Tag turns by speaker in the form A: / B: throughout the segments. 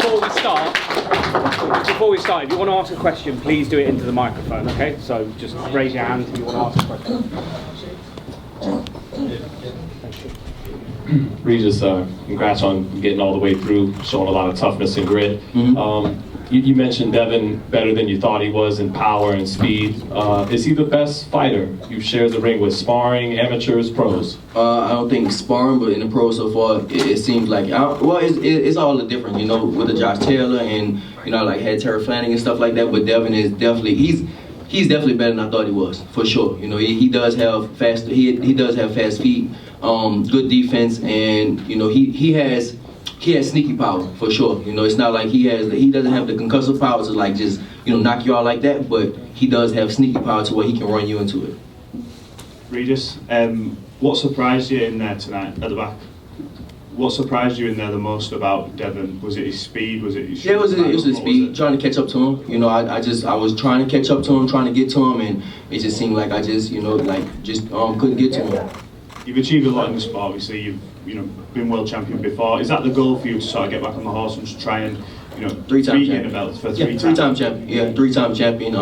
A: before we start, if you want to ask a question, please do it into the microphone, okay? So just raise your hand if you want to ask a question.
B: Regis, congrats on getting all the way through, showing a lot of toughness and grit. You mentioned Devin better than you thought he was in power and speed. Is he the best fighter you've shared the ring with, sparring, amateurs, pros?
C: I don't think sparring, but in the pros so far, it seems like, well, it's all the different, you know, with the Josh Taylor and, you know, like had Terry Flanagan and stuff like that, but Devin is definitely, he's definitely better than I thought he was, for sure. You know, he does have fast, he does have fast feet, good defense, and, you know, he has sneaky power, for sure. You know, it's not like he doesn't have the concussive power to like just, you know, knock you out like that, but he does have sneaky power to where he can run you into it.
D: Regis, what surprised you in there tonight at the back? What surprised you in there the most about Devin? Was it his speed? Was it his
C: Yeah, it was his speed, trying to catch up to him. You know, I was trying to catch up to him, trying to get to him, and it just seemed like I just, you know, like just couldn't get to him.
D: You've achieved a lot in the sport, obviously. You've, you know, been world champion before. Is that the goal for you to sort of get back on the horse and to try and, you know,
C: three-time
D: beat the belt for
C: three-time champion? Yeah, three-time champion.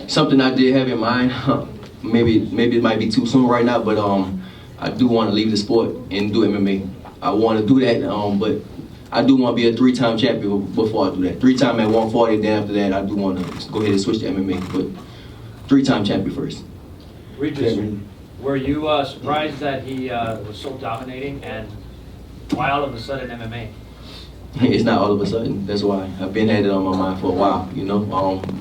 C: Something I did have in mind. Maybe it might be too soon right now, but I do want to leave the sport and do MMA. I want to do that, but I do want to be a three-time champion before I do that. Three-time at 140, then after that, I do want to go ahead and switch to MMA, but three-time champion first.
E: Regis, were you surprised that he was so dominating, and why all of a sudden MMA?
C: It's not all of a sudden. That's why I've been had it on my mind for a while, you know.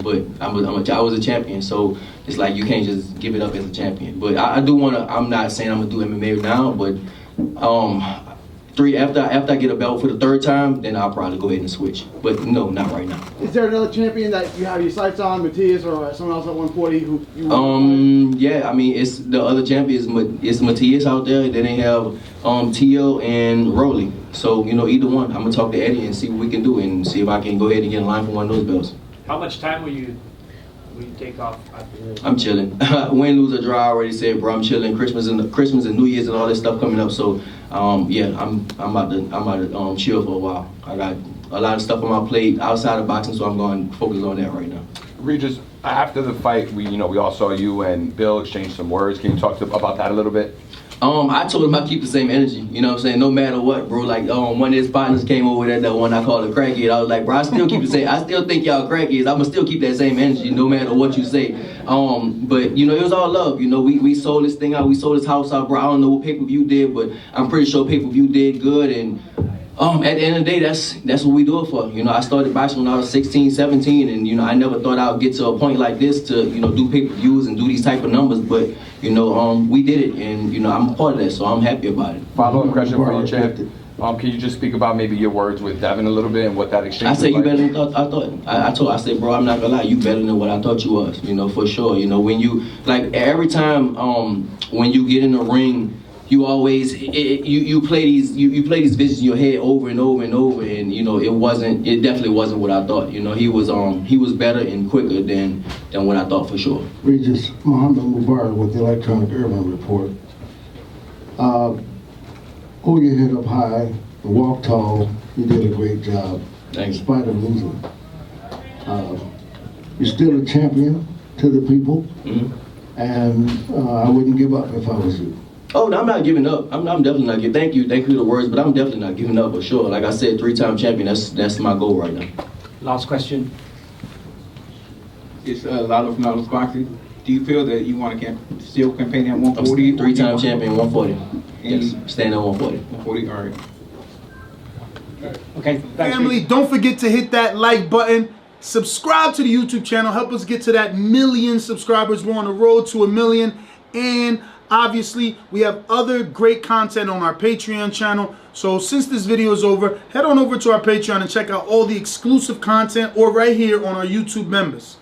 C: But I was a champion, so it's like you can't just give it up as a champion. But I do want to. I'm not saying I'm gonna do MMA now, but after I get a belt for the third time, then I'll probably go ahead and switch. But no, not right now.
F: Is there another champion that you have your sights on, Matias or someone else at 140 who you
C: yeah, I mean, it's the other champions. It's Matias out there. Then they have Tio and Rolly. So, you know, either one. I'm gonna talk to Eddie and see what we can do and see if I can go ahead and get in line for one of those belts.
E: How much time will you take off after this?
C: I'm chilling. Win, lose, or draw. I already said, bro. I'm chilling. Christmas and New Year's and all that stuff coming up. So, yeah, I'm about to chill for a while. I got a lot of stuff on my plate outside of boxing, so I'm going to focus on that right now.
G: Regis, after the fight, we all saw you and Bill exchange some words. Can you talk about that a little bit?
C: I told him I keep the same energy, you know what I'm saying, no matter what, bro. Like, one of his partners came over there, that one I called a crackhead. I was like, bro, I still keep the same, I still think y'all crackheads. I'ma still keep that same energy, no matter what you say. But, you know, it was all love. You know, we sold this thing out, we sold this house out, bro. I don't know what pay-per-view did, but I'm pretty sure pay-per-view did good, and at the end of the day, that's what we do it for. You know, I started boxing when I was 16, 17, and, you know, I never thought I would get to a point like this to, you know, do pay-per-views and do these type of numbers, but, you know, we did it, and, you know, I'm a part of that, so I'm happy about it.
G: Follow-up question for you, champ. Can you just speak about maybe your words with Devin a little bit and what that exchange
C: I said,
G: was
C: you
G: like?
C: better than I thought. I said, bro, I'm not gonna lie, you better than what I thought you was, you know, for sure. You know, when you, like, every time when you get in the ring, you always you play these visions in your head over and over and over, and, you know, it definitely wasn't what I thought. You know, he was better and quicker than what I thought, for sure.
H: Regis, Muhammad Mubarak with the Electronic Urban Report. Hold your head up high, walk tall. You did a great job.
C: Thanks.
H: In spite of losing. You're still a champion to the people, and I wouldn't give up if I was you.
C: Oh, no, I'm not giving up. I'm definitely not giving. Thank you for the words, but I'm definitely not giving up, for sure. Like I said, three-time champion. That's my goal right now.
A: Last question.
I: It's Lalo from Lalo's Boxing. Do you feel that you want to still campaign at 140?
C: Three-time champion, 140. Yes, stand at 140.
I: 140, all right.
A: Okay, thanks.
F: Family, don't forget to hit that like button. Subscribe to the YouTube channel. Help us get to that 1 million subscribers. We're on the road to 1 million. And obviously, we have other great content on our Patreon channel. So since this video is over, head on over to our Patreon and check out all the exclusive content, or right here on our YouTube members.